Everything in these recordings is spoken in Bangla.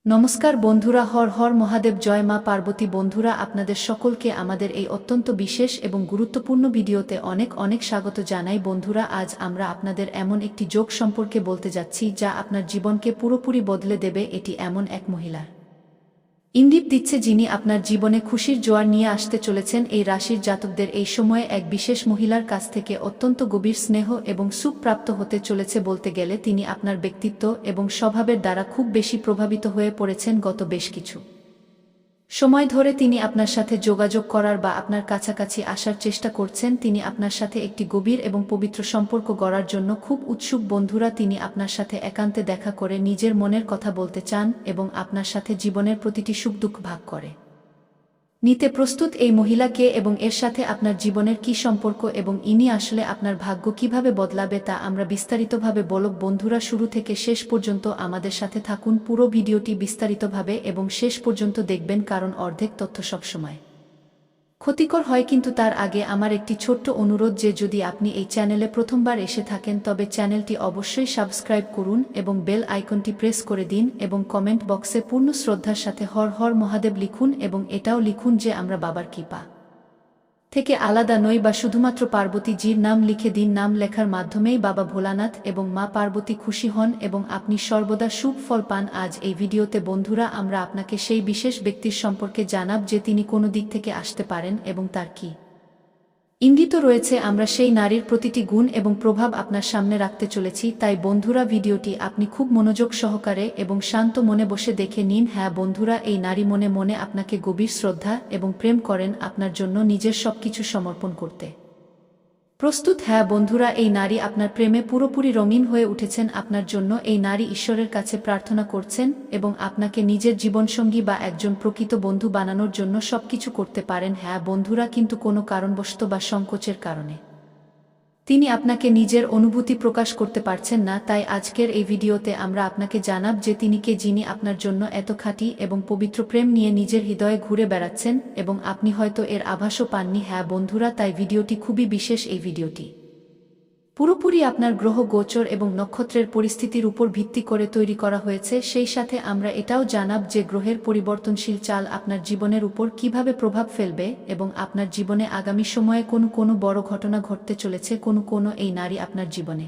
নমস্কার বন্ধুরা, হর হর মহাদেব, জয় মা পার্বতী। বন্ধুরা, আপনাদের সকলকে আমাদের এই অত্যন্ত বিশেষ এবং গুরুত্বপূর্ণ ভিডিওতে অনেক অনেক স্বাগত জানাই। বন্ধুরা, আজ আমরা আপনাদের এমন একটি যোগ সম্পর্কে বলতে যাচ্ছি যা আপনার জীবনকে পুরোপুরি বদলে দেবে। এটি এমন এক মহিলার ইঙ্গিত দিচ্ছে যিনি আপনার জীবনে খুশির জোয়ার নিয়ে আসতে চলেছেন। এই রাশির জাতকদের এই সময়ে এক বিশেষ মহিলার কাছ থেকে অত্যন্ত গভীর স্নেহ এবং সুখ প্রাপ্ত হতে চলেছে। বলতে গেলে তিনি আপনার ব্যক্তিত্ব এবং স্বভাবের দ্বারা খুব বেশি প্রভাবিত হয়ে পড়েছেন। গত বেশ কিছু সময় ধরে তিনি আপনার সাথে যোগাযোগ করার বা আপনার কাছাকাছি আসার চেষ্টা করছেন। তিনি আপনার সাথে একটি গভীর এবং পবিত্র সম্পর্ক গড়ার জন্য খুব উৎসুক। বন্ধুরা, তিনি আপনার সাথে একান্তে দেখা করে নিজের মনের কথা বলতে চান এবং আপনার সাথে জীবনের প্রতিটি সুখ দুঃখ ভাগ করে নিতে প্রস্তুত। এই মহিলা কে এবং এর সাথে আপনার জীবনের কি সম্পর্ক এবং ইনি আসলে আপনার ভাগ্য কিভাবে বদলাবে তা আমরা বিস্তারিতভাবে বলব। বন্ধুরা, শুরু থেকে শেষ পর্যন্ত আমাদের সাথে থাকুন। পুরো ভিডিওটি বিস্তারিতভাবে এবং শেষ পর্যন্ত দেখবেন, কারণ অর্ধেক তথ্য সবসময় ক্ষতিকর হয়। কিন্তু তার আগে আমার একটি ছোট্ট অনুরোধ যে যদি আপনি এই চ্যানেলে প্রথমবার এসে থাকেন তবে চ্যানেলটি অবশ্যই সাবস্ক্রাইব করুন এবং বেল আইকনটি প্রেস করে দিন এবং কমেন্ট বক্সে পূর্ণ শ্রদ্ধার সাথে হর হর মহাদেব লিখুন এবং এটাও লিখুন যে আমরা বাবার কৃপা থেকে আলাদা নই বা শুধুমাত্র পার্বতী জির নাম লিখে দিন। নাম লেখার মাধ্যমেই বাবা ভোলানাথ এবং মা পার্বতী খুশি হন এবং আপনি সর্বদা শুভ ফল পান। আজ এই ভিডিওতে বন্ধুরা আমরা আপনাকে সেই বিশেষ ব্যক্তির সম্পর্কে জানাব যে তিনি কোনো দিক থেকে আসতে পারেন এবং তার কি ইঙ্গিত রয়েছে। আমরা সেই নারীর প্রতিটি গুণ এবং প্রভাব আপনার সামনে রাখতে চলেছি। তাই বন্ধুরা, ভিডিওটি আপনি খুব মনোযোগ সহকারে এবং শান্ত মনে বসে দেখে নিন। হ্যাঁ বন্ধুরা, এই নারী মনে মনে আপনাকে গভীর শ্রদ্ধা এবং প্রেম করেন, আপনার জন্য নিজের সবকিছু সমর্পণ করতে প্রস্তুত। হ্যাঁ বন্ধুরা, এই নারী আপনার প্রেমে পুরোপুরি রঙিন হয়ে উঠেছেন। আপনার জন্য এই নারী ঈশ্বরের কাছে প্রার্থনা করছেন এবং আপনাকে নিজের জীবনসঙ্গী বা একজন প্রকৃত বন্ধু বানানোর জন্য সবকিছু করতে পারেন। হ্যাঁ বন্ধুরা, কিন্তু কোনো কারণবশত বা সংকোচের কারণে তিনি আপনাকে নিজের অনুভূতি প্রকাশ করতে পারছেন না। তাই আজকের এই ভিডিওতে আমরা আপনাকে জানাব যে তিনি কে, যিনি আপনার জন্য এত খাঁটি এবং পবিত্র প্রেম নিয়ে নিজের হৃদয়ে ঘুরে বেড়াচ্ছেন এবং আপনি হয়তো এর আভাসও পাননি। হ্যাঁ বন্ধুরা, তাই ভিডিওটি খুবই বিশেষ। এই ভিডিওটি পুরোপুরি আপনার গ্রহ গোচর এবং নক্ষত্রের পরিস্থিতির উপর ভিত্তি করে তৈরি করা হয়েছে। সেই সাথে আমরা এটাও জানাব যে গ্রহের পরিবর্তনশীল চাল আপনার জীবনের উপর কিভাবে প্রভাব ফেলবে এবং আপনার জীবনে আগামী সময়ে কোনো বড় ঘটনা ঘটতে চলেছে। কোনো এই নারী আপনার জীবনে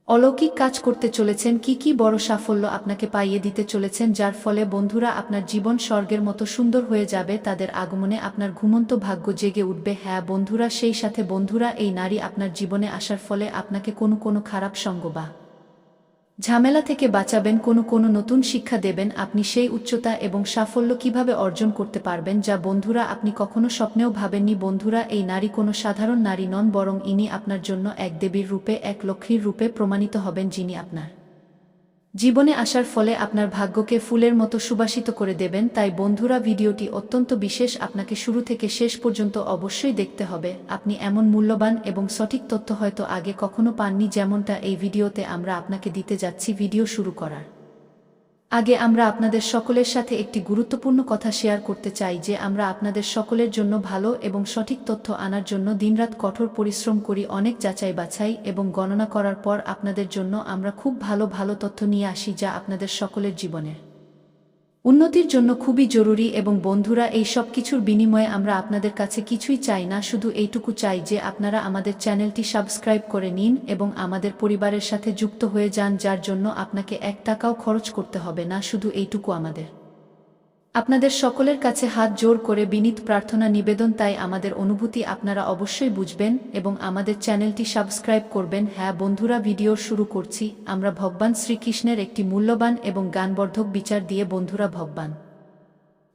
অলৌকিক কাজ করতে চলেছেন। কি বড় সাফল্য আপনাকে পাইয়ে দিতে চলেছেন, যার ফলে বন্ধুরা আপনার জীবন স্বর্গের মতো সুন্দর হয়ে যাবে। তাদের আগমনে আপনার ঘুমন্ত ভাগ্য জেগে উঠবে। হ্যাঁ বন্ধুরা, সেই সাথে বন্ধুরা এই নারী আপনার জীবনে আসার ফলে আপনাকে কোনো খারাপ সঙ্গ বা ঝামেলা থেকে বাঁচাবেন, কোনো নতুন শিক্ষা দেবেন। আপনি সেই উচ্চতা এবং সাফল্য কিভাবে অর্জন করতে পারবেন যা বন্ধুরা আপনি কখনো স্বপ্নেও ভাবেননি। বন্ধুরা, এই নারী কোনো সাধারণ নারী নন, বরং ইনি আপনার জন্য এক দেবীর রূপে, এক লক্ষ্মীর রূপে প্রমাণিত হবেন, যিনি আপনার জীবনে আসার ফলে আপনার ভাগ্যকে ফুলের মতো সুবাসিত করে দেবেন। তাই বন্ধুরা, ভিডিওটি অত্যন্ত বিশেষ, আপনাকে শুরু থেকে শেষ পর্যন্ত অবশ্যই দেখতে হবে। আপনি এমন মূল্যবান এবং সঠিক তথ্য হয়তো আগে কখনো পাননি, যেমনটা এই ভিডিওতে আমরা আপনাকে দিতে যাচ্ছি। ভিডিও শুরু করার আগে আমরা আপনাদের সকলের সাথে একটি গুরুত্বপূর্ণ কথা শেয়ার করতে চাই যে আমরা আপনাদের সকলের জন্য ভালো এবং সঠিক তথ্য আনার জন্য দিনরাত কঠোর পরিশ্রম করি। অনেক যাচাই বাছাই এবং গণনা করার পর আপনাদের জন্য আমরা খুব ভালো তথ্য নিয়ে আসি যা আপনাদের সকলের জীবনের উন্নতির জন্য খুবই জরুরি। এবং বন্ধুরা, এই সব কিছুর বিনিময়ে আমরা আপনাদের কাছে কিছুই চাই না, শুধু এইটুকু চাই যে আপনারা আমাদের চ্যানেলটি সাবস্ক্রাইব করে নিন এবং আমাদের পরিবারের সাথে যুক্ত হয়ে যান, যার জন্য আপনাকে 1 টাকাও খরচ করতে হবে না। শুধু এইটুকু আমাদের আপনাদের সকলের কাছে হাত জোর করে বিনীত প্রার্থনা নিবেদন। তাই আমাদের অনুভূতি আপনারা অবশ্যই বুঝবেন এবং আমাদের চ্যানেলটি সাবস্ক্রাইব করবেন। হ্যাঁ বন্ধুরা, ভিডিও শুরু করছি আমরা ভগবান শ্রীকৃষ্ণের একটি মূল্যবান এবং জ্ঞানবর্ধক বিচার দিয়ে। বন্ধুরা, ভগবান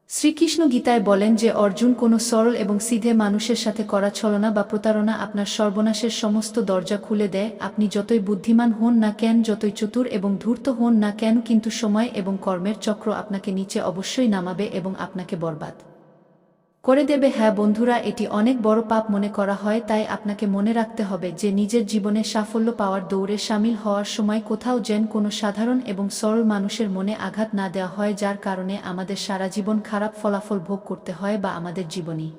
শ্রীকৃষ্ণ গীতায় বলেন যে অর্জুন, কোনো সরল এবং সিধে মানুষের সাথে করা ছলনা বা প্রতারণা আপনার সর্বনাশের সমস্ত দরজা খুলে দেয়। আপনি যতই বুদ্ধিমান হন না কেন, যতই চতুর এবং ধূর্ত হন না কেন, কিন্তু সময় এবং কর্মের চক্র আপনাকে নিচে অবশ্যই নামাবে এবং আপনাকে বরবাদ করে দেবে। হ্যাঁ বন্ধুরা, এটি অনেক বড় পাপ মনে করা হয়। তাই আপনাকে মনে রাখতে হবে যে নিজের জীবনে সাফল্য পাওয়ার দৌড়ে সামিল হওয়ার সময় কোথাও যেন কোনো সাধারণ এবং সরল মানুষের মনে আঘাত না দেওয়া হয়, যার কারণে আমাদের সারা জীবন খারাপ ফলাফল ভোগ করতে হয় বা আমাদের জীবনী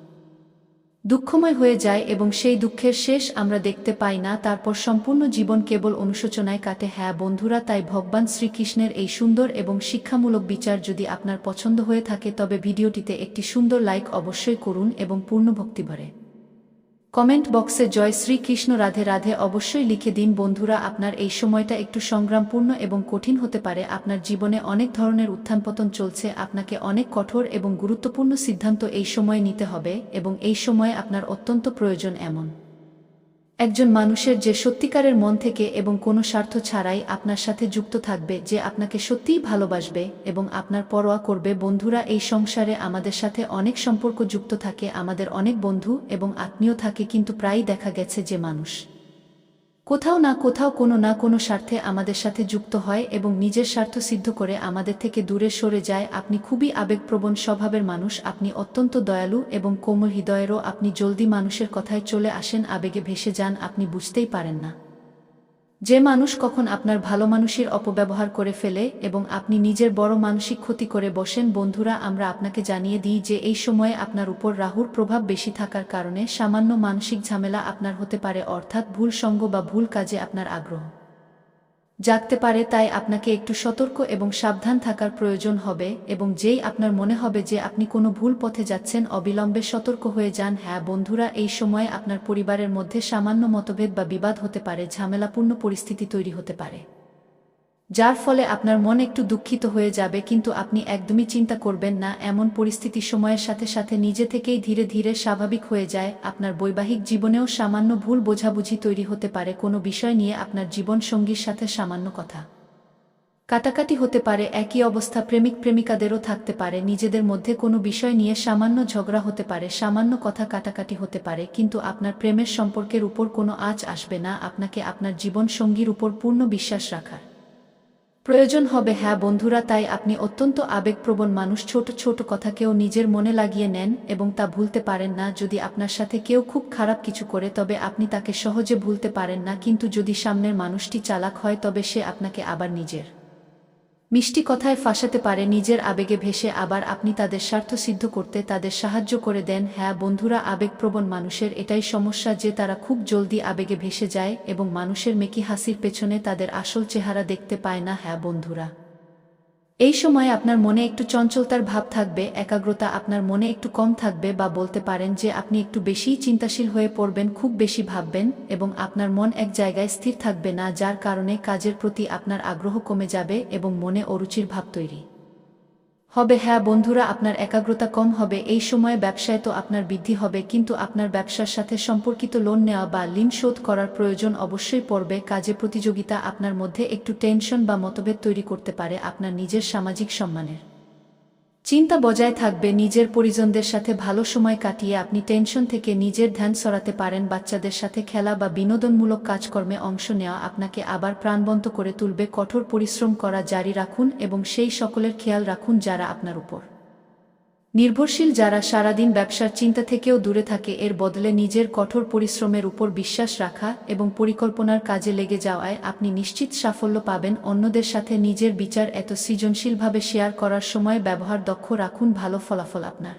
দুঃখময় হয়ে যায় এবং সেই দুঃখের শেষ আমরা দেখতে পাই না, তারপর সম্পূর্ণ জীবন কেবল অনুশোচনায় কাটে। হ্যাঁ বন্ধুরা, তাই ভগবান শ্রীকৃষ্ণের এই সুন্দর এবং শিক্ষামূলক বিচার যদি আপনার পছন্দ হয়ে থাকে তবে ভিডিওটিতে একটি সুন্দর লাইক অবশ্যই করুন এবং পূর্ণ ভক্তিভরে কমেন্ট বক্সে জয় শ্রীকৃষ্ণ রাধে রাধে অবশ্যই লিখে দিন। বন্ধুরা, আপনার এই সময়টা একটু সংগ্রামপূর্ণ এবং কঠিন হতে পারে। আপনার জীবনে অনেক ধরনের উত্থানপতন চলছে, আপনাকে অনেক কঠোর এবং গুরুত্বপূর্ণ সিদ্ধান্ত এই সময়ে নিতে হবে এবং এই সময়ে আপনার অত্যন্ত প্রয়োজন এমন একজন মানুষের যে সত্যিকারের মন থেকে এবং কোনো স্বার্থ ছাড়াই আপনার সাথে যুক্ত থাকবে, যে আপনাকে সত্যিই ভালোবাসবে এবং আপনার পরোয়া করবে। বন্ধুরা, এই সংসারে আমাদের সাথে অনেক সম্পর্ক যুক্ত থাকে, আমাদের অনেক বন্ধু এবং আত্মীয় থাকে, কিন্তু প্রায়ই দেখা গেছে যে মানুষ কোথাও না কোথাও কোনো না কোনো স্বার্থে আমাদের সাথে যুক্ত হয় এবং নিজের স্বার্থ সিদ্ধ করে আমাদের থেকে দূরে সরে যায়। আপনি খুবই আবেগপ্রবণ স্বভাবের মানুষ, আপনি অত্যন্ত দয়ালু এবং কোমল হৃদয়েরও, আপনি জলদি মানুষের কথায় চলে আসেন, আবেগে ভেসে যান, আপনি বুঝতেই পারেন না যে মানুষ কখন আপনার ভালো মানুষের অপব্যবহার করে ফেলে এবং আপনি নিজের বড় মানসিক ক্ষতি করে বসেন। বন্ধুরা, আমরা আপনাকে জানিয়ে দিই যে এই সময়ে আপনার উপর রাহুর প্রভাব বেশি থাকার কারণে সামান্য মানসিক ঝামেলা আপনার হতে পারে, অর্থাৎ ভুল সঙ্গ বা ভুল কাজে আপনার আগ্রহ জাগতে পারে। তাই আপনাকে একটু সতর্ক এবং সাবধান থাকার প্রয়োজন হবে এবং যেই আপনার মনে হবে যে আপনি কোনো ভুল পথে যাচ্ছেন, অবিলম্বে সতর্ক হয়ে যান। হ্যাঁ বন্ধুরা, এই সময়ে আপনার পরিবারের মধ্যে সামান্য মতভেদ বা বিবাদ হতে পারে, ঝামেলাপূর্ণ পরিস্থিতি তৈরি হতে পারে, যার ফলে আপনার মন একটু দুঃখিত হয়ে যাবে, কিন্তু আপনি একদমই চিন্তা করবেন না। এমন পরিস্থিতি সময়ের সাথে সাথে নিজে থেকেই ধীরে ধীরে স্বাভাবিক হয়ে যায়। আপনার বৈবাহিক জীবনেও সামান্য ভুল বোঝাবুঝি তৈরি হতে পারে, কোনো বিষয় নিয়ে আপনার জীবন সঙ্গীর সাথে সামান্য কথা কাটাকাটি হতে পারে। একই অবস্থা প্রেমিক প্রেমিকাদেরও থাকতে পারে, নিজেদের মধ্যে কোনো বিষয় নিয়ে সামান্য ঝগড়া হতে পারে, সামান্য কথা কাটাকাটি হতে পারে, কিন্তু আপনার প্রেমের সম্পর্কের উপর কোনো আঁচ আসবে না। আপনাকে আপনার জীবন সঙ্গীর উপর পূর্ণ বিশ্বাস রাখার প্রয়োজন হবে। হ্যাঁ বন্ধুরা, তাই আপনি অত্যন্ত আবেগপ্রবণ মানুষ, ছোট ছোট কথাকেও নিজের মনে লাগিয়ে নেন এবং তা ভুলতে পারেন না। যদি আপনার সাথে কেউ খুব খারাপ কিছু করে তবে আপনি তাকে সহজে ভুলতে পারেন না, কিন্তু যদি সামনের মানুষটি চালাক হয় তবে সে আপনাকে আবার নিজের মিষ্টি কথায় ফাঁসাতে পারে, নিজের আবেগে ভেসে আবার আপনি তাদের স্বার্থ সিদ্ধ করতে তাদের সাহায্য করে দেন। হ্যাঁ বন্ধুরা, আবেগপ্রবণ মানুষের এটাই সমস্যা যে তারা খুব জলদি আবেগে ভেসে যায় এবং মানুষের মেকি হাসির পেছনে তাদের আসল চেহারা দেখতে পায় না। হ্যাঁ বন্ধুরা, এই সময় আপনার মনে একটু চঞ্চলতার ভাব থাকবে, একাগ্রতা আপনার মনে একটু কম থাকবে, বা বলতে পারেন যে আপনি একটু বেশিই চিন্তাশীল হয়ে পড়বেন, খুব বেশি ভাববেন এবং আপনার মন এক জায়গায় স্থির থাকবে না, যার কারণে কাজের প্রতি আপনার আগ্রহ কমে যাবে এবং মনে অরুচির ভাব তৈরি হবে। হ্যাঁ বন্ধুরা, আপনার একাগ্রতা কম হবে। এই সময়ে ব্যবসায় তো আপনার বৃদ্ধি হবে, কিন্তু আপনার ব্যবসার সাথে সম্পর্কিত লোন নেওয়া বা ঋণ শোধ করার প্রয়োজন অবশ্যই পড়বে। কাজে প্রতিযোগিতা আপনার মধ্যে একটু টেনশন বা মতভেদ তৈরি করতে পারে। আপনার নিজের সামাজিক সম্মানের চিন্তা বজায় থাকবে, নিজের পরিজনদের সাথে ভালো সময় কাটিয়ে আপনি টেনশন থেকে নিজের ধ্যান সরাতে পারেন। বাচ্চাদের সাথে খেলা বা বিনোদনমূলক কাজকর্মে অংশ নেওয়া আপনাকে আবার প্রাণবন্ত করে তুলবে। কঠোর পরিশ্রম করা জারি রাখুন এবং সেই সকলের খেয়াল রাখুন যারা আপনার উপর নির্ভরশীল, যারা সারাদিন ব্যবসার চিন্তা থেকেও দূরে থাকে। এর বদলে নিজের কঠোর পরিশ্রমের উপর বিশ্বাস রাখা এবং পরিকল্পনার কাজে লেগে যাওয়ায় আপনি নিশ্চিত সাফল্য পাবেন। অন্যদের সাথে নিজের বিচার এত সৃজনশীলভাবে শেয়ার করার সময় ব্যবহার দক্ষ রাখুন, ভালো ফলাফল আপনার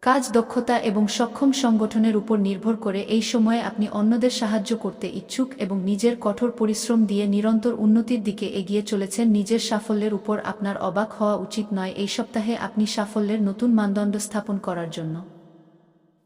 কাজ, দক্ষতা এবং সক্ষম সংগঠনের উপর নির্ভর করে। এই সময়ে আপনি অন্যদের সাহায্য করতে ইচ্ছুক এবং নিজের কঠোর পরিশ্রম দিয়ে নিরন্তর উন্নতির দিকে এগিয়ে চলেছেন। নিজের সাফল্যের উপর আপনার অবাক হওয়া উচিত নয়। এই সপ্তাহে আপনি সাফল্যের নতুন মানদণ্ড স্থাপন করার জন্য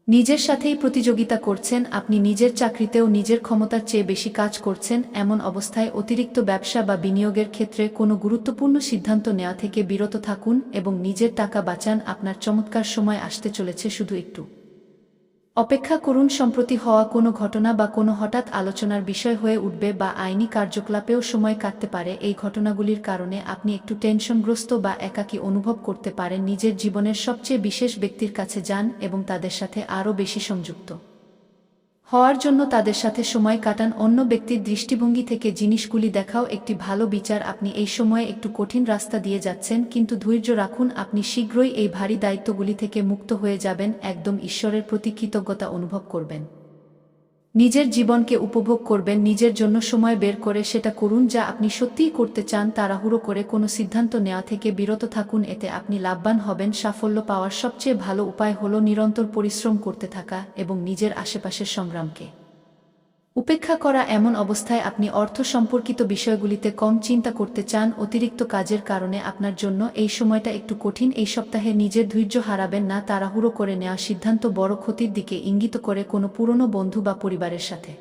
নিজের সাথেই প্রতিযোগিতা করছেন। আপনি নিজের চাকরিতেও নিজের ক্ষমতার চেয়ে বেশি কাজ করছেন। এমন অবস্থায় অতিরিক্ত ব্যবসা বা বিনিয়োগের ক্ষেত্রে কোনো গুরুত্বপূর্ণ সিদ্ধান্ত নেওয়া থেকে বিরত থাকুন এবং নিজের টাকা বাঁচান। আপনার চমৎকার সময় আসতে চলেছে, শুধু একটু অপেক্ষা করুন। সম্প্রতি হওয়া কোনো ঘটনা বা কোনো হঠাৎ আলোচনার বিষয় হয়ে উঠবে বা আইনি কার্যকলাপেও সময় কাটতে পারে। এই ঘটনাগুলির কারণে আপনি একটু টেনশনগ্রস্ত বা একাকী অনুভব করতে পারেন। নিজের জীবনের সবচেয়ে বিশেষ ব্যক্তির কাছে যান এবং তাদের সাথে আরও বেশি সংযুক্ত হওয়ার জন্য তাদের সাথে সময় কাটান। অন্য ব্যক্তির দৃষ্টিভঙ্গি থেকে জিনিসগুলি দেখাও একটি ভালো বিচার। আপনি এই সময়ে একটু কঠিন রাস্তা দিয়ে যাচ্ছেন, কিন্তু ধৈর্য রাখুন, আপনি শীঘ্রই এই ভারী দায়িত্বগুলি থেকে মুক্ত হয়ে যাবেন। একদম ঈশ্বরের প্রতি কৃতজ্ঞতা অনুভব করবেন। নিজের জীবনকে উপভোগ করবেন, নিজের জন্য সময় বের করে সেটা করুন যা আপনি সত্যিই করতে চান। তাড়াহুড়ো করে কোনো সিদ্ধান্ত নেওয়া থেকে বিরত থাকুন, এতে আপনি লাভবান হবেন। সাফল্য পাওয়ার সবচেয়ে ভালো উপায় হলো নিরন্তর পরিশ্রম করতে থাকা এবং নিজের আশেপাশের সংগ্রামকে উপেক্ষা করা। এমন অবস্থায় আপনি অর্থ সম্পর্কিত বিষয়গুলিতে কম চিন্তা করতে চান। অতিরিক্ত কাজের কারণে আপনার জন্য এই সময়টা একটু কঠিন। এই সপ্তাহে নিজের ধৈর্য হারাবেন না। তাড়াহুড়ো করে নেওয়া সিদ্ধান্ত বড় ক্ষতির দিকে ইঙ্গিত করে। কোনো পুরনো বন্ধু বা পরিবারের সাথে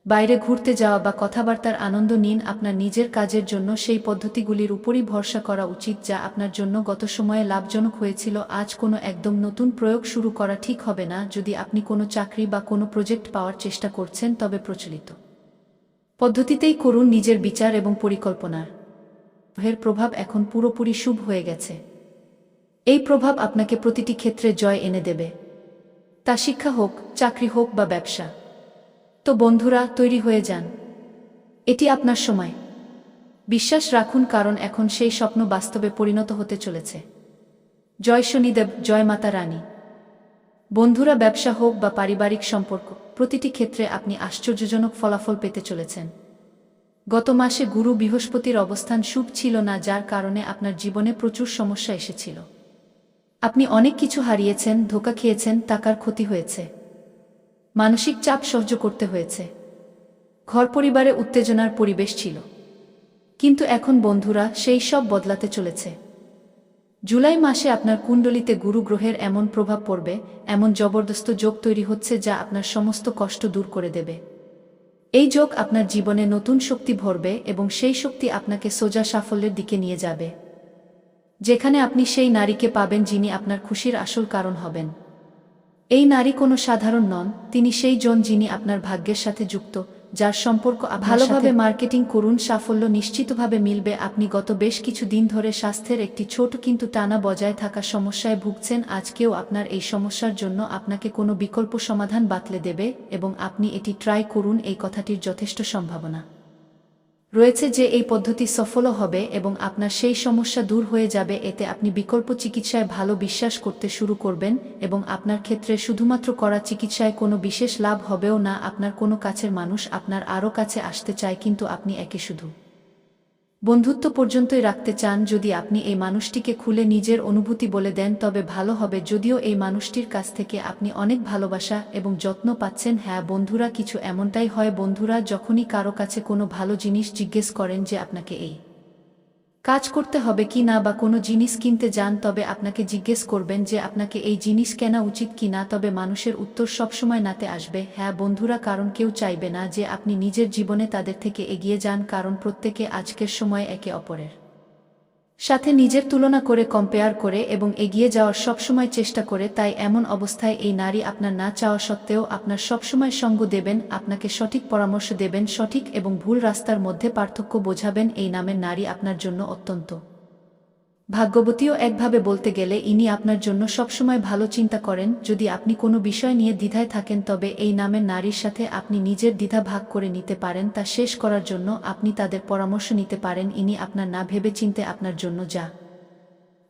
বাইরে ঘুরতে যাওয়া বা কথাবার্তার আনন্দ নিন। আপনার নিজের কাজের জন্য সেই পদ্ধতিগুলির উপরই ভরসা করা উচিত যা আপনার জন্য গত সময়ে লাভজনক হয়েছিল। আজ কোনো একদম নতুন প্রয়োগ শুরু করা ঠিক হবে না। যদি আপনি কোনো চাকরি বা কোনো প্রজেক্ট পাওয়ার চেষ্টা করছেন তবে প্রচলিত পদ্ধতিতেই করুন। নিজের বিচার এবং পরিকল্পনার এর প্রভাব এখন পুরোপুরি শুভ হয়ে গেছে। এই প্রভাব আপনাকে প্রতিটি ক্ষেত্রে জয় এনে দেবে, তা শিক্ষা হোক, চাকরি হোক বা ব্যবসা। তো বন্ধুরা, তৈরি হয়ে যান, এটি আপনার সময়। বিশ্বাস রাখুন, কারণ এখন সেই স্বপ্ন বাস্তবে পরিণত হতে চলেছে। জয় শনিদেব, জয় মাতা রানী। বন্ধুরা, ব্যবসা হোক বা পারিবারিক সম্পর্ক, প্রতিটি ক্ষেত্রে আপনি আশ্চর্যজনক ফলাফল পেতে চলেছেন। গত মাসে গুরু বৃহস্পতির অবস্থান শুভ ছিল না, যার কারণে আপনার জীবনে প্রচুর সমস্যা এসেছিল। আপনি অনেক কিছু হারিয়েছেন, ধোঁকা খেয়েছেন, টাকার ক্ষতি হয়েছে, মানসিক চাপ সহ্য করতে হয়েছে, ঘর পরিবারে উত্তেজনার পরিবেশ ছিল। কিন্তু এখন বন্ধুরা, সেই সব বদলাতে চলেছে। জুলাই মাসে আপনার কুণ্ডলিতে গুরু গ্রহের এমন প্রভাব পড়বে, এমন জবরদস্ত যোগ তৈরি হচ্ছে যা আপনার সমস্ত কষ্ট দূর করে দেবে। এই যোগ আপনার জীবনে নতুন শক্তি ভরবে এবং সেই শক্তি আপনাকে সোজা সাফল্যের দিকে নিয়ে যাবে, যেখানে আপনি সেই নারীকে পাবেন যিনি আপনার খুশির আসল কারণ হবেন। এই নারী কোনো সাধারণ নন, তিনি সেই জন যিনি আপনার ভাগ্যের সাথে যুক্ত, যার সম্পর্ক ভালোভাবে মার্কেটিং করুন, সাফল্য নিশ্চিতভাবে মিলবে। আপনি গত বেশ কিছু দিন ধরে স্বাস্থ্যের একটি ছোট কিন্তু টানা বজায় থাকা সমস্যায় ভুগছেন। আজকেও আপনার এই সমস্যার জন্য আপনাকে কোনো বিকল্প সমাধান বাতলে দেবে এবং আপনি এটি ট্রাই করুন। এই কথাটির যথেষ্ট সম্ভাবনা রয়েছে যে এই পদ্ধতি সফল হবে এবং আপনার সেই সমস্যা দূর হয়ে যাবে। এতে আপনি বিকল্প চিকিৎসায় ভালো বিশ্বাস করতে শুরু করবেন এবং আপনার ক্ষেত্রে শুধুমাত্র করা চিকিৎসায় কোনো বিশেষ লাভ হবেও না। আপনার কোনো কাছের মানুষ আপনার আরও কাছে আসতে চায়, কিন্তু আপনি একে শুধু বন্ধুত্ব পর্যন্তই রাখতে চান। যদি আপনি এই মানুষটিকে খুলে নিজের অনুভূতি বলে দেন তবে ভালো হবে, যদিও এই মানুষটির কাছ থেকে আপনি অনেক ভালোবাসা এবং যত্ন পাচ্ছেন। হ্যাঁ বন্ধুরা, কিছু এমনটাই হয়। বন্ধুরা যখনই কারো কাছে কোনো ভালো জিনিস জিজ্ঞেস করেন যে আপনাকে এই কাজ করতে হবে কি না, বা কোনো জিনিস কিনতে যান, তবে আপনাকে জিজ্ঞেস করবেন যে আপনাকে এই জিনিস কেনা উচিত কি না, তবে মানুষের উত্তর সবসময় নাতে আসবে। হ্যাঁ বন্ধুরা, কারণ কেউ চাইবে না যে আপনি নিজের জীবনে তাদের থেকে এগিয়ে যান, কারণ প্রত্যেকে আজকের সময়ে একে অপরের সাথে নিজের তুলনা করে, কম্পেয়ার করে এবং এগিয়ে যাওয়ার সবসময় চেষ্টা করে। তাই এমন অবস্থায় এই নারী আপনার না চাওয়া সত্ত্বেও আপনার সবসময় সঙ্গ দেবেন, আপনাকে সঠিক পরামর্শ দেবেন, সঠিক এবং ভুল রাস্তার মধ্যে পার্থক্য বোঝাবেন। এই নামের নারী আপনার জন্য অত্যন্ত ভাগ্যবতীও। একভাবে বলতে গেলে ইনি আপনার জন্য সবসময় ভালো চিন্তা করেন। যদি আপনি কোনো বিষয় নিয়ে দ্বিধায় থাকেন তবে এই নামের নারীর সাথে আপনি নিজের দ্বিধা ভাগ করে নিতে পারেন। তা শেষ করার জন্য আপনি তাদের পরামর্শ নিতে পারেন। ইনি আপনার না ভেবে চিন্তে আপনার জন্য যা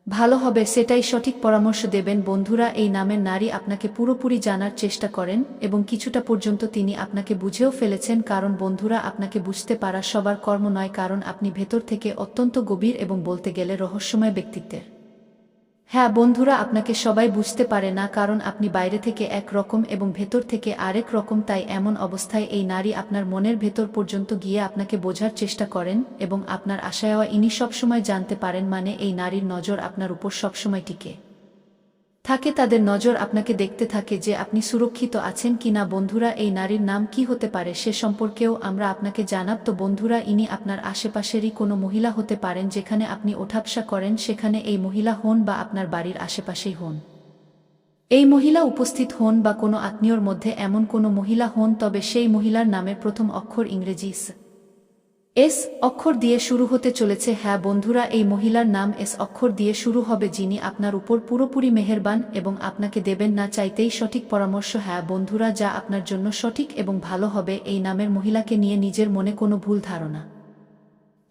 ভালো হবে সেটাই সঠিক পরামর্শ দেবেন। বন্ধুরা, এই নামের নারী আপনাকে পুরোপুরি জানার চেষ্টা করেন এবং কিছুটা পর্যন্ত তিনি আপনাকে বুঝেও ফেলেছেন। কারণ বন্ধুরা, আপনাকে বুঝতে পারা সবার কর্ম নয়, কারণ আপনি ভেতর থেকে অত্যন্ত গভীর এবং বলতে গেলে রহস্যময় ব্যক্তিত্বের। হ্যাঁ বন্ধুরা, আপনাকে সবাই বুঝতে পারে না, কারণ আপনি বাইরে থেকে এক রকম এবং ভেতর থেকে আরেক রকম। তাই এমন অবস্থায় এই নারী আপনার মনের ভেতর পর্যন্ত গিয়ে আপনাকে বোঝার চেষ্টা করেন এবং আপনার আশায় ইনি সবসময় জানতে পারেন। মানে এই নারীর নজর আপনার উপর সবসময় টিকে থাকে, তাদের নজর আপনাকে দেখতে থাকে যে আপনি সুরক্ষিত আছেন কিনা। বন্ধুরা, এই নারীর নাম কি হতে পারে সে সম্পর্কেও আমরা আপনাকে জানাব। তো বন্ধুরা, ইনি আপনার আশেপাশেরই কোনো মহিলা হতে পারেন। যেখানে আপনি ওঠাবসা করেন সেখানে এই মহিলা হন, বা আপনার বাড়ির আশেপাশেই হন এই মহিলা উপস্থিত হন, বা কোনো আত্মীয়র মধ্যে এমন কোনো মহিলা হন, তবে সেই মহিলার নামের প্রথম অক্ষর ইংরেজি এস অক্ষর দিয়ে শুরু হতে চলেছে। হ্যাঁ বন্ধুরা, এই মহিলার নাম এস অক্ষর দিয়ে শুরু হবে, যিনি আপনার উপর পুরোপুরি মেহেরবান এবং আপনাকে দেবেন না চাইতেই সঠিক পরামর্শ। হ্যাঁ বন্ধুরা, যা আপনার জন্য সঠিক এবং ভালো হবে। এই নামের মহিলাকে নিয়ে নিজের মনে কোনো ভুল ধারণা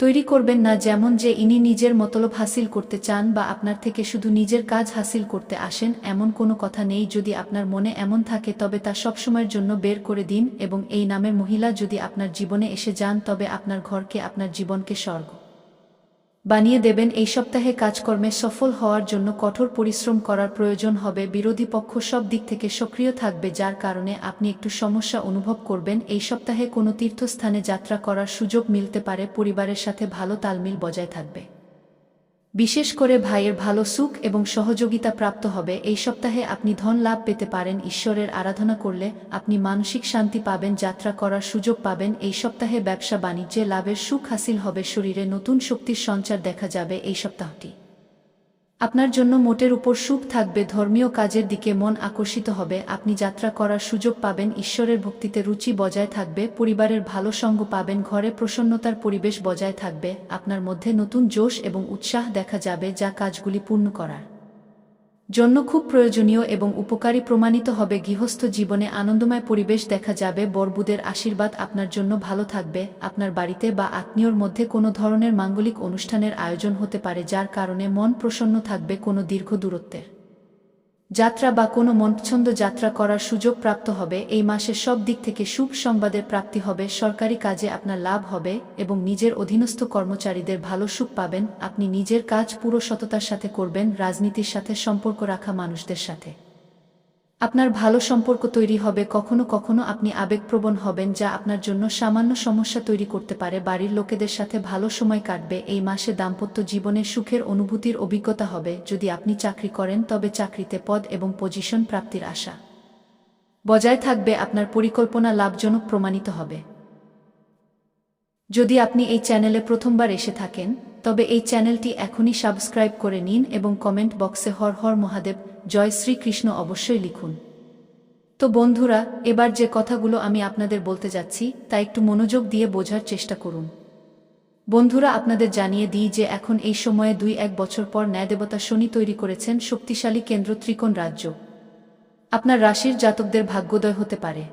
তৈরি করবেন না, যেমন যে ইনি নিজের মতলব হাসিল করতে চান বা আপনার থেকে শুধু নিজের কাজ হাসিল করতে আসেন, এমন কোনো কথা নেই। যদি আপনার মনে এমন থাকে তবে তা সবসময়ের জন্য বের করে দিন, এবং এই নামের মহিলা যদি আপনার জীবনে এসে যান তবে আপনার ঘরকে, আপনার জীবনকে স্বর্গ বানিয়ে দেবেন। এই সপ্তাহে কাজকর্মে সফল হওয়ার জন্য কঠোর পরিশ্রম করার প্রয়োজন হবে। বিরোধী পক্ষ সব দিক থেকে সক্রিয় থাকবে, যার কারণে আপনি একটু সমস্যা অনুভব করবেন। এই সপ্তাহে কোনো তীর্থস্থানে যাত্রা করার সুযোগ মিলতে পারে। পরিবারের সাথে ভালো তালমিল বজায় থাকবে, বিশেষ করে ভাইয়ের ভালো সুখ এবং সহযোগিতা প্রাপ্ত হবে। এই সপ্তাহে আপনি ধন লাভ পেতে পারেন। ঈশ্বরের আরাধনা করলে আপনি মানসিক শান্তি পাবেন, যাত্রা করার সুযোগ পাবেন। এই সপ্তাহে ব্যবসা বাণিজ্যে লাভের সুখ হাসিল হবে, শরীরে নতুন শক্তির সঞ্চার দেখা যাবে। এই সপ্তাহটি আপনার জন্য মোটের উপর শুভ থাকবে। ধর্মীয় কাজের দিকে মন আকর্ষিত হবে, আপনি যাত্রা করার সুযোগ পাবেন। ঈশ্বরের ভক্তিতে রুচি বজায় থাকবে, পরিবারের ভালো সঙ্গ পাবেন, ঘরে প্রসন্নতার পরিবেশ বজায় থাকবে। আপনার মধ্যে নতুন জোশ এবং উৎসাহ দেখা যাবে, যা কাজগুলি পূর্ণ করার জন্য খুব প্রয়োজনীয় এবং উপকারী প্রমাণিত হবে। গৃহস্থ জীবনে আনন্দময় পরিবেশ দেখা যাবে। বড়বুদের আশীর্বাদ আপনার জন্য ভালো থাকবে। আপনার বাড়িতে বা আত্মীয়র মধ্যে কোনো ধরনের মাঙ্গলিক অনুষ্ঠানের আয়োজন হতে পারে, যার কারণে মন প্রসন্ন থাকবে। কোনো দীর্ঘ দূরত্বের যাত্রা বা কোনো মনপছন্দ যাত্রা করার সুযোগ প্রাপ্ত হবে। এই মাসের সব দিক থেকে শুভ সংবাদের প্রাপ্তি হবে। সরকারি কাজে আপনার লাভ হবে এবং নিজের অধীনস্থ কর্মচারীদের ভালো সুখ পাবেন। আপনি নিজের কাজ পুরো সততার সাথে করবেন। রাজনীতির সাথে সম্পর্ক রাখা মানুষদের সাথে আপনার ভালো সম্পর্ক তৈরি হবে। কখনো কখনো আপনি আবেগপ্রবণ হবেন, যা আপনার জন্য সামান্য সমস্যা তৈরি করতে পারে। বাড়ির লোকেদের সাথে ভালো সময় কাটবে। এই মাসে দাম্পত্য জীবনে সুখের অনুভূতির অভিজ্ঞতা হবে। যদি আপনি চাকরি করেন তবে চাকরিতে পদ এবং পজিশন প্রাপ্তির আশা বজায় থাকবে। আপনার পরিকল্পনা লাভজনক প্রমাণিত হবে। যদি আপনি এই চ্যানেলে প্রথমবার এসে থাকেন তবে এই চ্যানেলটি এখনই সাবস্ক্রাইব করে নিন এবং কমেন্ট বক্সে হর হর মহাদেব, জয় শ্রীকৃষ্ণ অবশ্যই লিখুন। তো বন্ধুরা, এবার যে কথাগুলো আমি আপনাদের বলতে যাচ্ছি তা একটু মনোযোগ দিয়ে বোঝার চেষ্টা করুন। বন্ধুরা, আপনাদের জানিয়ে দিই যে এখন এই সময়ে 2-1 বছর পর ন্যায়দেবতা শনি তৈরি করেছেন শক্তিশালী কেন্দ্র ত্রিকোণ রাজ্য। আপনার রাশির জাতকদের ভাগ্যোদয় হতে পারে।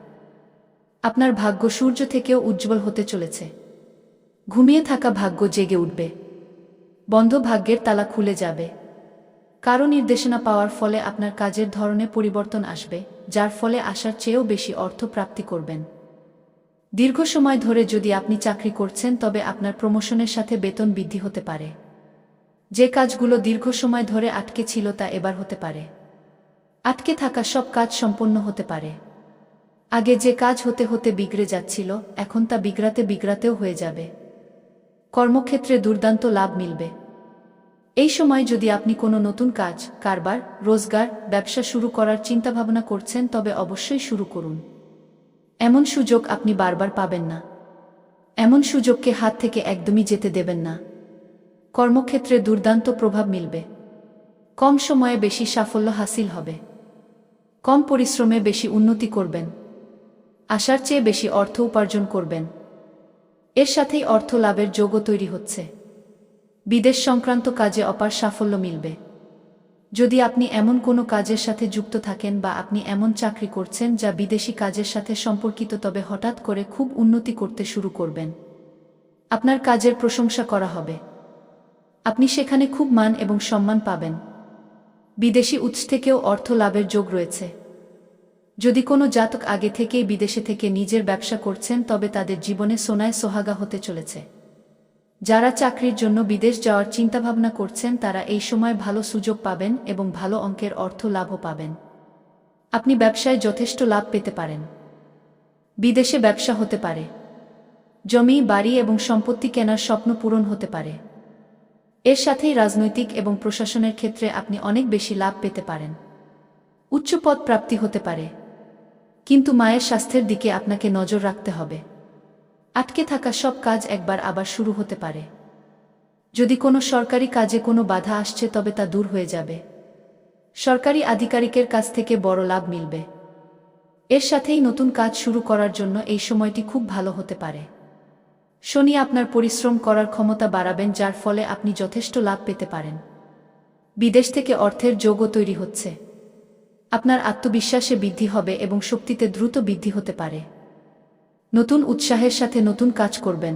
আপনার ভাগ্য সূর্য থেকেও উজ্জ্বল হতে চলেছে। ঘুমিয়ে থাকা ভাগ্য জেগে উঠবে। বন্ধ ভাগ্যের তালা খুলে যাবে। কারো নির্দেশনা পাওয়ার ফলে আপনার কাজের ধরনে পরিবর্তন আসবে, যার ফলে আশার চেয়েও বেশি অর্থ প্রাপ্তি করবেন। দীর্ঘ সময় ধরে যদি আপনি চাকরি করছেন তবে আপনার প্রমোশনের সাথে বেতন বৃদ্ধি হতে পারে। যে কাজগুলো দীর্ঘ সময় ধরে আটকে ছিল তা এবার হতে পারে। আটকে থাকা সব কাজ সম্পন্ন হতে পারে। আগে যে কাজ হতে হতে বিগড়ে যাচ্ছিল, এখন তা বিগড়াতে বিগড়াতেও হয়ে যাবে। কর্মক্ষেত্রে দুর্দান্ত লাভ মিলবে। এই সময় যদি আপনি কোনো নতুন কাজ, কারবার, রোজগার, ব্যবসা শুরু করার চিন্তাভাবনা করছেন তবে অবশ্যই শুরু করুন। এমন সুযোগ আপনি বারবার পাবেন না। এমন সুযোগকে হাত থেকে একদমই যেতে দেবেন না। কর্মক্ষেত্রে দুর্দান্ত প্রভাব মিলবে। কম সময়ে বেশি সাফল্য হাসিল হবে। কম পরিশ্রমে বেশি উন্নতি করবেন। আশার চেয়ে বেশি অর্থ উপার্জন করবেন। এর সাথেই অর্থ লাভের যোগও তৈরি হচ্ছে। বিদেশ সংক্রান্ত কাজে অপার সাফল্য মিলবে। যদি আপনি এমন কোনো কাজের সাথে যুক্ত থাকেন বা আপনি এমন চাকরি করছেন যা বিদেশি কাজের সাথে সম্পর্কিত, তবে হঠাৎ করে খুব উন্নতি করতে শুরু করবেন। আপনার কাজের প্রশংসা করা হবে। আপনি সেখানে খুব মান এবং সম্মান পাবেন। বিদেশি উৎস থেকেও অর্থ লাভের যোগ রয়েছে। যদি কোনো জাতক আগে থেকেই বিদেশে থেকে নিজের ব্যবসা করছেন তবে তাদের জীবনে সোনায় সোহাগা হতে চলেছে। যারা চাকরির জন্য বিদেশ যাওয়ার চিন্তাভাবনা করছেন তারা এই সময় ভালো সুযোগ পাবেন এবং ভালো অঙ্কের অর্থ লাভও পাবেন। আপনি ব্যবসায় যথেষ্ট লাভ পেতে পারেন। বিদেশে ব্যবসা হতে পারে। জমি, বাড়ি এবং সম্পত্তি কেনার স্বপ্ন পূরণ হতে পারে। এর সাথেই রাজনৈতিক এবং প্রশাসনের ক্ষেত্রে আপনি অনেক বেশি লাভ পেতে পারেন। উচ্চ পদ প্রাপ্তি হতে পারে। কিন্তু মায়ের স্বাস্থ্যের দিকে আপনাকে নজর রাখতে হবে। আটকে থাকা সব কাজ একবার আবার শুরু হতে পারে। যদি কোনো সরকারি কাজে কোনো বাধা আসছে তবে তা দূর হয়ে যাবে। সরকারি আধিকারিকের কাছ থেকে বড় লাভ মিলবে। এর সাথেই নতুন কাজ শুরু করার জন্য এই সময়টি খুব ভালো হতে পারে। শনি আপনার পরিশ্রম করার ক্ষমতা বাড়াবেন, যার ফলে আপনি যথেষ্ট লাভ পেতে পারেন। বিদেশ থেকে অর্থের যোগও তৈরি হচ্ছে। আপনার আত্মবিশ্বাসে বৃদ্ধি হবে এবং শক্তিতে দ্রুত বৃদ্ধি হতে পারে। নতুন উৎসাহের সাথে নতুন কাজ করবেন।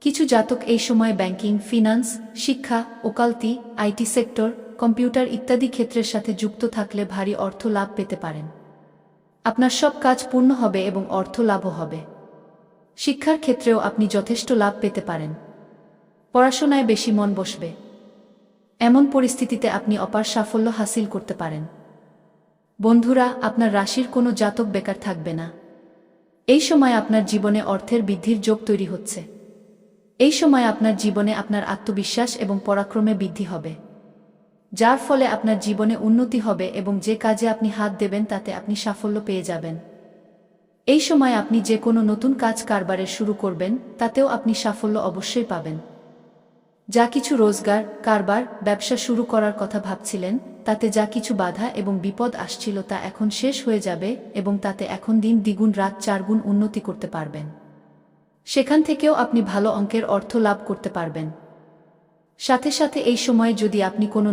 কিছু জাতক এই সময় ব্যাংকিং, ফিন্যান্স, শিক্ষা, ওকালতি, আইটি সেক্টর, কম্পিউটার ইত্যাদি ক্ষেত্রের সাথে যুক্ত থাকলে ভারী অর্থ লাভ পেতে পারেন। আপনার সব কাজ পূর্ণ হবে এবং অর্থ লাভও হবে। শিক্ষার ক্ষেত্রেও আপনি যথেষ্ট লাভ পেতে পারেন। পড়াশোনায় বেশি মন বসবে। এমন পরিস্থিতিতে আপনি অপার সাফল্য হাসিল করতে পারেন। বন্ধুরা, আপনার রাশির কোনো জাতক বেকার থাকবে না। এই সময় আপনার জীবনে অর্থের বৃদ্ধির যোগ তৈরি হচ্ছে। এই সময় আপনার জীবনে আপনার আত্মবিশ্বাস এবং পরাক্রমে বৃদ্ধি হবে, যার ফলে আপনার জীবনে উন্নতি হবে এবং যে কাজে আপনি হাত দেবেন তাতে আপনি সাফল্য পেয়ে যাবেন। এই সময় আপনি যে কোনো নতুন কাজ কারবারের শুরু করবেন, তাতেও আপনি সাফল্য অবশ্যই পাবেন। যা কিছু রোজগার, কারবার, ব্যবসা শুরু করার কথা ভাবছিলেন, তাতে যা কিছু বাধা এবং বিপদ আসছিল তা এখন শেষ হয়ে যাবে এবং তাতে এখন দিন দ্বিগুণ রাত চারগুণ উন্নতি করতে পারবেন। সেখান থেকেও আপনি ভালো অঙ্কের অর্থ লাভ করতে পারবেন। সাথে সাথে এই সময়ে যদি আপনি কোনো